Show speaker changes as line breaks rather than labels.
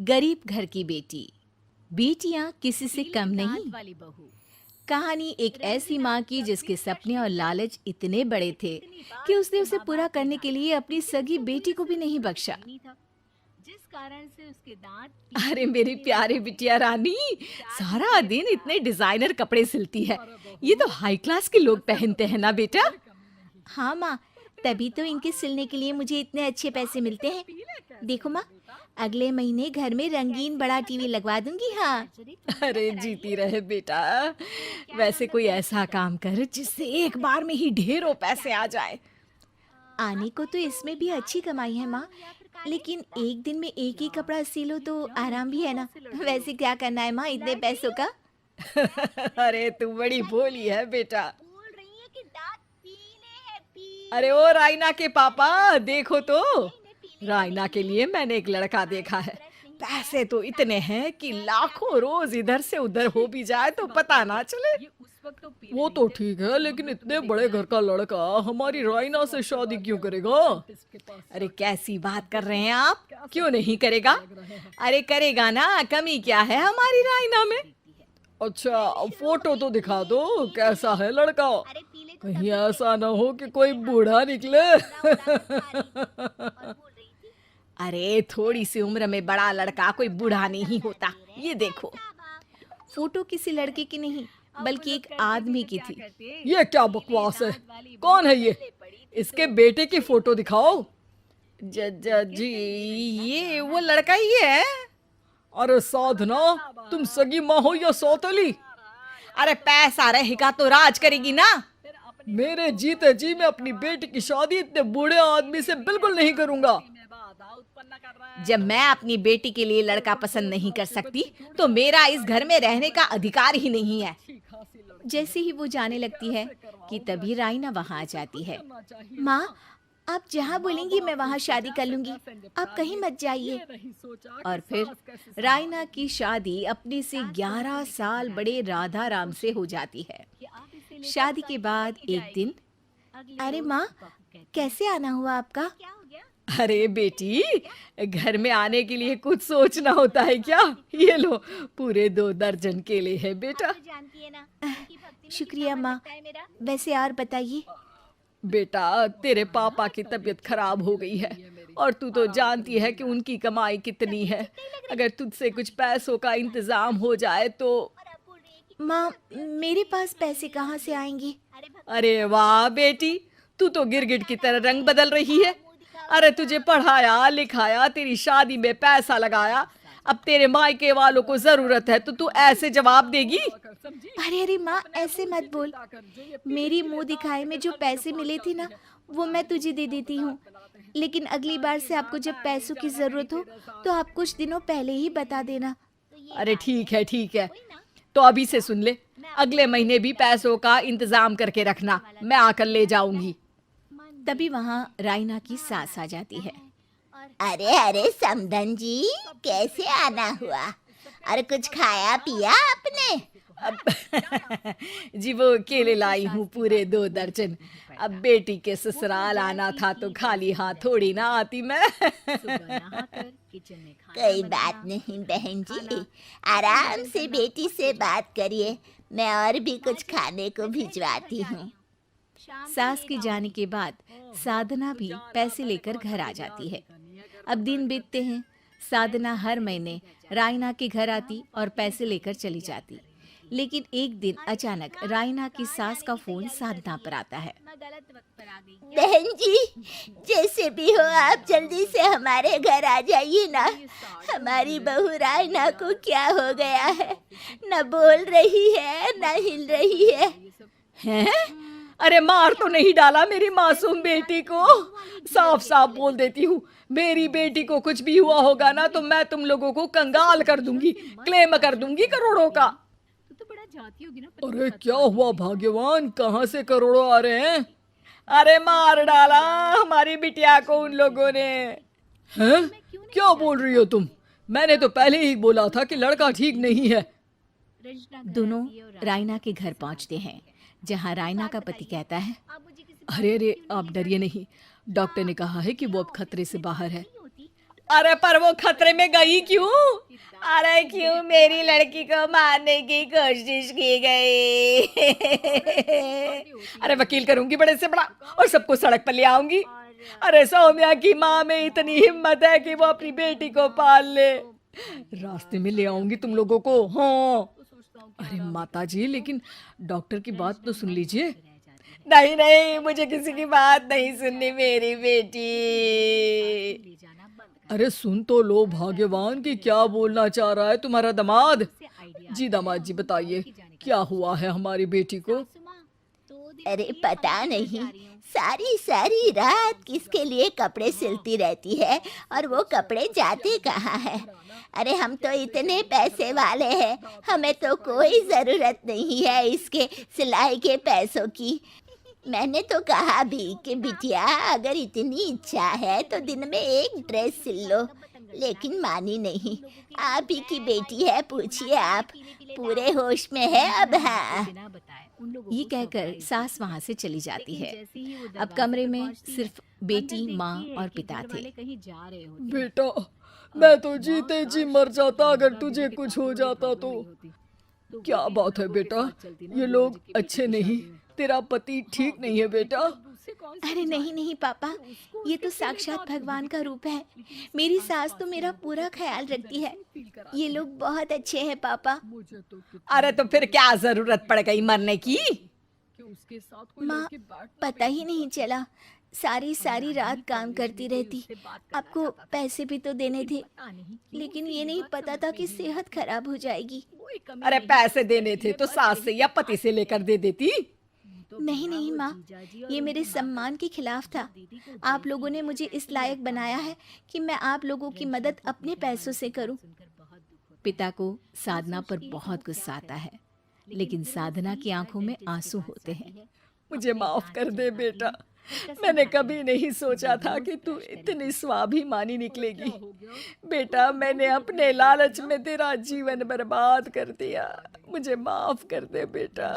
गरीब घर की बेटी, बेटियां किसी से कम नहीं। कहानी एक ऐसी माँ की जिसके सपने और लालच इतने बड़े थे कि उसने उसे पूरा करने के लिए अपनी सगी बेटी को भी नहीं बख्शा।
जिस कारण से उसके दांत
अरे मेरी प्यारी बिटिया रानी, सारा दिन इतने डिजाइनर कपड़े सिलती है। ये तो हाई क्लास के लोग पहनते हैं ना बेटा। हाँ माँ, तभी तो इनके सिलने के लिए मुझे इतने अच्छे पैसे मिलते हैं। देखो माँ, अगले महीने घर में रंगीन बड़ा टीवी लगवा दूंगी। हाँ। अरे जीती रहे बेटा। वैसे कोई ऐसा काम कर जिससे एक बार में ही ढेरों पैसे आ जाए। आने को तो इसमें भी अच्छी कमाई है माँ, लेकिन एक दिन में एक ही कपड़ा सिलो तो आराम भी है ना। वैसे क्या करना है माँ इतने पैसों का? अरे तू बड़ी भोली है बेटा।
बोल रही है कि दांत पीले हैं
अरे ओ रायना के पापा, देखो तो रायना के लिए मैंने एक लड़का देखा है। पैसे तो इतने हैं कि लाखों रोज इधर से उधर हो भी जाए तो पता ना चले। वो तो ठीक है, लेकिन इतने बड़े घर का लड़का हमारी रायना से शादी क्यों करेगा? अरे कैसी बात कर रहे हैं आप? क्यों नहीं करेगा? अरे करेगा ना, कमी क्या है हमारी रायना में? अच्छा, अब फोटो तो दिखा दो, कैसा है लड़का? कहीं ऐसा ना हो कि कोई बूढ़ा निकले। अरे थोड़ी सी उम्र में बड़ा लड़का कोई बूढ़ा नहीं होता। ये देखो, फोटो किसी लड़के की नहीं बल्कि एक आदमी की थी। ये क्या बकवास है? कौन है ये? इसके बेटे की फोटो दिखाओ। जी, ये वो लड़का ही है। अरे साधना, तुम सगी माँ हो या सौतेली? अरे पैसा रहेगा तो राज करेगी ना। मेरे जीते जी मैं अपनी बेटी की शादी इतने बूढ़े आदमी से बिल्कुल नहीं करूंगा। जब मैं अपनी बेटी के लिए लड़का पसंद नहीं कर सकती तो मेरा इस घर में रहने का अधिकार ही नहीं है। जैसे ही वो जाने लगती है कि तभी रायना वहां आ जाती है। माँ, आप जहाँ बोलेंगी मैं वहाँ शादी कर लूंगी, आप कहीं मत जाइए। और फिर रायना की शादी अपने से 11 साल बड़े राधा राम से हो जाती है। शादी के बाद एक दिन, अरे माँ, कैसे आना हुआ आपका? अरे बेटी, घर में आने के लिए कुछ सोचना होता है क्या? ये लो, पूरे 2 दर्जन केले हैं बेटा। शुक्रिया माँ। वैसे और बताइए। बेटा, तेरे पापा की तबीयत खराब हो गई है और तू तो जानती है कि उनकी कमाई कितनी है। अगर तुझसे कुछ पैसों का इंतजाम हो जाए तो। माँ, मेरे पास पैसे कहाँ से आएंगे? अरे वाह बेटी, तू तो गिरगिट की तरह रंग बदल रही है। अरे तुझे पढ़ाया लिखाया, तेरी शादी में पैसा लगाया, अब तेरे मायके वालों को जरूरत है तो तू ऐसे जवाब देगी? अरे अरे माँ, ऐसे मत बोल। मेरी मुंह दिखाए में जो पैसे मिले थे ना, वो मैं तुझे दे देती हूँ। लेकिन अगली बार से आपको जब पैसों की जरूरत हो तो आप कुछ दिनों पहले ही बता देना। अरे ठीक है ठीक है, तो अभी से सुन ले, अगले महीने भी पैसों का इंतजाम करके रखना, मैं आकर ले जाऊंगी। तभी वहाँ रायना की सास आ जाती है।
अरे अरे समधन जी, कैसे आना हुआ? अरे कुछ खाया पिया आपने?
अब जी वो केले लाई हूँ पूरे 2 दर्जन। अब बेटी के ससुराल आना था तो खाली हाथ थोड़ी ना आती मैं।
कोई बात नहीं बहन जी, आराम से बेटी से बात करिए, मैं और भी कुछ खाने को भिजवाती हूँ।
सास के जाने के बाद साधना भी पैसे लेकर घर आ जाती है। अब दिन बीतते हैं। साधना हर महीने रायना के घर आती और पैसे लेकर चली जाती। लेकिन एक दिन अचानक रायना की सास का फोन साधना पर आता है।
बहन जी, जैसे भी हो आप जल्दी से हमारे घर आ जाइए ना। हमारी बहू रायना को क्या हो गया है, न बोल रही है न हिल रही है।
हैं? अरे मार तो नहीं डाला मेरी मासूम बेटी को? साफ साफ बोल देती हूँ, मेरी बेटी को कुछ भी हुआ होगा ना तो मैं तुम लोगों को कंगाल कर दूंगी, क्लेम कर दूंगी करोड़ों का। अरे क्या हुआ भाग्यवान, कहाँ से करोड़ों आ रहे हैं? अरे मार डाला हमारी बिटिया को उन लोगों ने। हैं? क्या बोल रही हो तुम? मैंने तो पहले ही बोला था कि लड़का ठीक नहीं है। दोनों रायना के घर पहुंचते हैं, जहां रायना का पति कहता है, अरे अरे आप डरिए नहीं, डॉक्टर ने कहा है कि वो अब खतरे से बाहर है। अरे पर वो खतरे में गई क्यों? अरे क्यों मेरी लड़की को मारने की कोशिश की गई? अरे वकील करूंगी बड़े से बड़ा और सबको सड़क पर ले आऊंगी। अरे सौम्या की माँ में इतनी हिम्मत है कि वो अपनी बेटी को पाल ले। रास्ते में ले आऊंगी तुम लोगों को। हाँ अरे माता जी, लेकिन डॉक्टर की बात तो सुन लीजिए। नहीं नहीं, मुझे किसी की बात नहीं सुननी मेरी बेटी। अरे सुन तो लो भाग्यवान कि क्या बोलना चाह रहा है तुम्हारा दामाद। जी दामाद जी बताइए क्या हुआ है हमारी बेटी को?
अरे पता नहीं, सारी सारी रात किसके लिए कपड़े सिलती रहती है और वो कपड़े जाते कहाँ हैं। अरे हम तो इतने पैसे वाले हैं, हमें तो कोई ज़रूरत नहीं है इसके सिलाई के पैसों की। मैंने तो कहा भी कि बिटिया अगर इतनी इच्छा है तो दिन में एक ड्रेस सिल लो, लेकिन मानी नहीं। आप ही की बेटी है, पूछिए आप, पूरे होश में है अब। हाँ
ये कहकर सास वहाँ से चली जाती है। अब कमरे में सिर्फ बेटी, माँ और पिता थे।
बेटा मैं तो जीते जी मर जाता अगर तुझे कुछ हो जाता तो। क्या बात है बेटा, ये लोग अच्छे नहीं, तेरा पति ठीक नहीं है बेटा।
अरे नहीं नहीं पापा, ये तो साक्षात भगवान का रूप है। मेरी सास तो मेरा पूरा ख्याल रखती है। ये लोग बहुत अच्छे हैं पापा।
अरे तो फिर क्या जरूरत पड़ गई मरने की?
माँ पता ही नहीं चला, सारी सारी रात काम करती रहती। आपको पैसे भी तो देने थे, लेकिन ये नहीं पता था कि सेहत खराब हो जाएगी।
अरे पैसे देने थे तो सास से या पति से लेकर दे देती।
नहीं नहीं माँ, ये मेरे सम्मान के खिलाफ था। आप लोगों ने मुझे इस लायक बनाया है कि मैं आप लोगों की मदद अपने पैसों से करूं। पिता को साधना पर बहुत गुस्सा आता है, लेकिन साधना की आंखों में आंसू होते हैं।
मुझे माफ कर दे बेटा, मैंने कभी नहीं सोचा था कि तू इतनी स्वाभिमानी निकलेगी। बेटा मैंने अपने लालच में तेरा जीवन बर्बाद कर दिया, मुझे माफ कर दे बेटा।